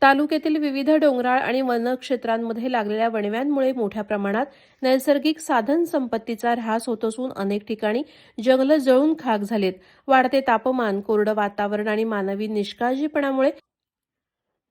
तालुक्यातील विविध डोंगराळ आणि वनक्षेत्रांमध्ये लागलेल्या वणव्यांमुळे मोठ्या प्रमाणात नैसर्गिक साधन संपत्तीचा ऱ्हास होत असून अनेक ठिकाणी जंगलं जळून खाक झालीत. वाढते तापमान, कोरडं वातावरण आणि मानवी निष्काळजीपणामुळे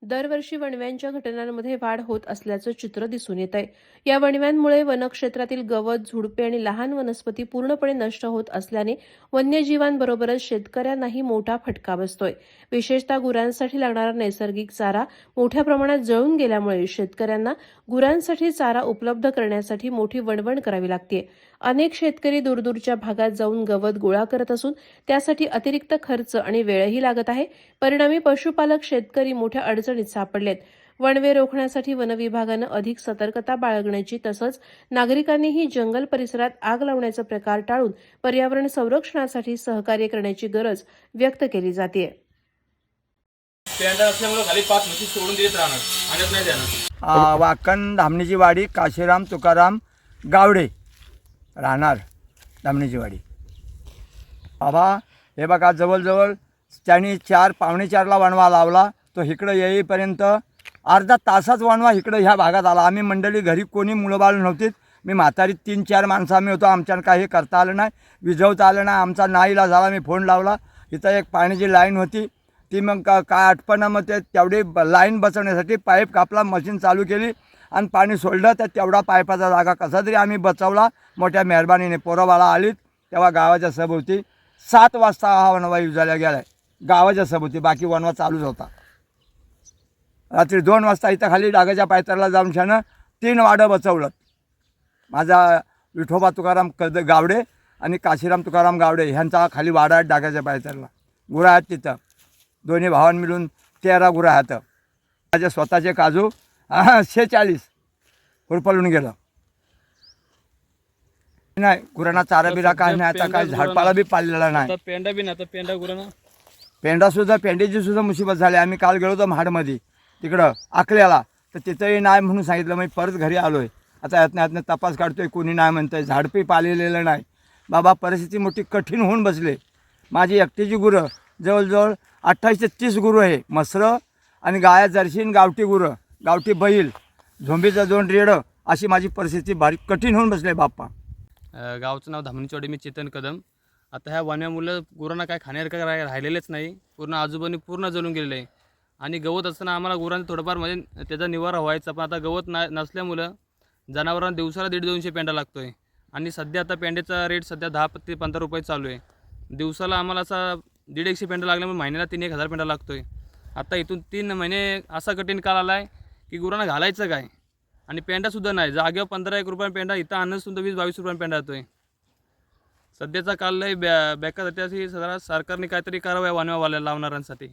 दरवर्षी वणव्यांच्या घटनांमध्ये वाढ होत असल्याचं चित्र दिसून येत आहे. या वणव्यांमुळे वनक्षेत्रातील गवत, झुडपे आणि लहान वनस्पती पूर्णपणे नष्ट होत असल्याने वन्यजीवांबरोबरच शेतकऱ्यांनाही मोठा फटका बसतोय. विशेषतः गुरांसाठी लागणारा नैसर्गिक चारा मोठ्या प्रमाणात जळून गेल्यामुळे शेतकऱ्यांना गुरांसाठी चारा उपलब्ध करण्यासाठी मोठी वणवण करावी लागते. अनेक शेतकरी दूरदूरच्या भागात जाऊन गवत गोळा करत असून त्यासाठी अतिरिक्त खर्च आणि वेळही लागत आहे. परिणामी पशुपालक शेतकरी मोठ्या अडचणीत सापडलेत. वणवे रोखण्यासाठी वनविभागानं अधिक सतर्कता बाळगण्याची तसंच नागरिकांनीही जंगल परिसरात आग लावण्याचा प्रकार टाळून पर्यावरण संरक्षणासाठी सहकार्य करण्याची गरज व्यक्त केली जाते. पेंडा असल्यामुळे खाली 5 म्हशी सोडून देत राहणार आणत नाही देणार. वाकण धामणीची वाडी, काशीराम तुकाराम गावडे राहणार धामणीची वाडी. बाबा हे बघा, जवळजवळ त्यांनी 4:45ला वणवा लावला. तो इकडं येईपर्यंत अर्धा तासाच वणवा इकडं ह्या भागात आला. आम्ही मंडळी घरी कोणी मुलं बाळ नव्हतीत. मी म्हातारी 3-4 माणसं आम्ही होतो. आमच्यानं काही करता आलं नाही, विझवता आलं नाही. आमचा नाईला झाला. मी फोन लावला. इथं एक पाण्याची लाईन होती, ती मग काय आटपणं, मग ते तेवढी लाईन बसवण्यासाठी पाईप कापला, मशीन चालू केली आणि पाणी सोडलं. तर तेवढा पाईपाचा जागा कसा तरी आम्ही बचावला मोठ्या मेहरबानीने. पोरबाळा आलीत तेव्हा गावाच्या सभोवती 7 वाजता हा वणवा युजायला गेला आहे. गावाच्या सभोवती, बाकी वणवा चालूच होता. रात्री 2 वाजता इथं खाली डागाच्या पायथ्याला जाऊन शानं 3 वाडं बचवलं. माझा विठोबा तुकाराम गावडे आणि काशीराम तुकाराम गावडे ह्यांचा खाली वाडा आहे डागाच्या पायथ्याला. गुरं आहेत तिथं. दोन्ही भावांनी मिळून 13 गुरं आहेत. माझे स्वतःचे काजू 46 हुरपळून गेलं. नाही, गुरांना चारा बिरा काय नाही. आता काय झाडपाला बी पाळलेला नाही. पेंडा बी नाही, पेंडा गुरांना पेंडासुद्धा, पेंडीची सुद्धा मुसीबत झाली. आम्ही काल गेलो होतो महाडमध्ये तिकडं आकल्याला, तर तिथंही नाही म्हणून सांगितलं. मी परत घरी आलो आहे. आता यातनं तपास काढतोय, कोणी नाही म्हणतंय. झाडपी पाळलेलं नाही. बाबा परिस्थिती मोठी कठीण होऊन बसले. माझी एकटीची गुरं जवळजवळ 28 ते 30 गुरं आहे. मसरं आणि गाया जर्सी, गावठी गुरं, गावठी बैल, झोंबीचं 2 रेडं, अशी माझी परिस्थिती बारीक कठीण होऊन बसले बाप्पा. गावचं नाव धामणीचवाडी. मी चेतन कदम. आता ह्या वण्यामुळे गुरांना काय खाण्यासारखं राहिलेलेच नाही. पूर्ण आजूबाजूने पूर्ण जळून गेलेलं आहे. आणि गवत असताना आम्हाला गुरांचं थोडंफार म्हणजे त्याचा निवारा व्हायचा, पण आता गवत नसल्यामुळं जनावरांना दिवसाला 150-200 पेंडा लागतो आहे. आणि सध्या आता पेंड्याचा रेट सध्या 10 ते 15 रुपये चालू आहे. दिवसाला आम्हाला असा 150 पेंडा लागल्यामुळे महिन्याला 3-1 पेंडा लागतो आहे. आता इथून 3 महिने असा कठीण काळ आला आहे की गुरांना घालायचं काय, आणि पेंडासुद्धा नाही. जागेवर 15-1 रुपये पेंडा, इथं आणणंसुद्धा 20-22 रुपये पेंडा येतो आहे. सध्याचा काल लय बेकार. त्यासाठी सरकारने काहीतरी करावं या वनवाल्या लावणाऱ्यांसाठी.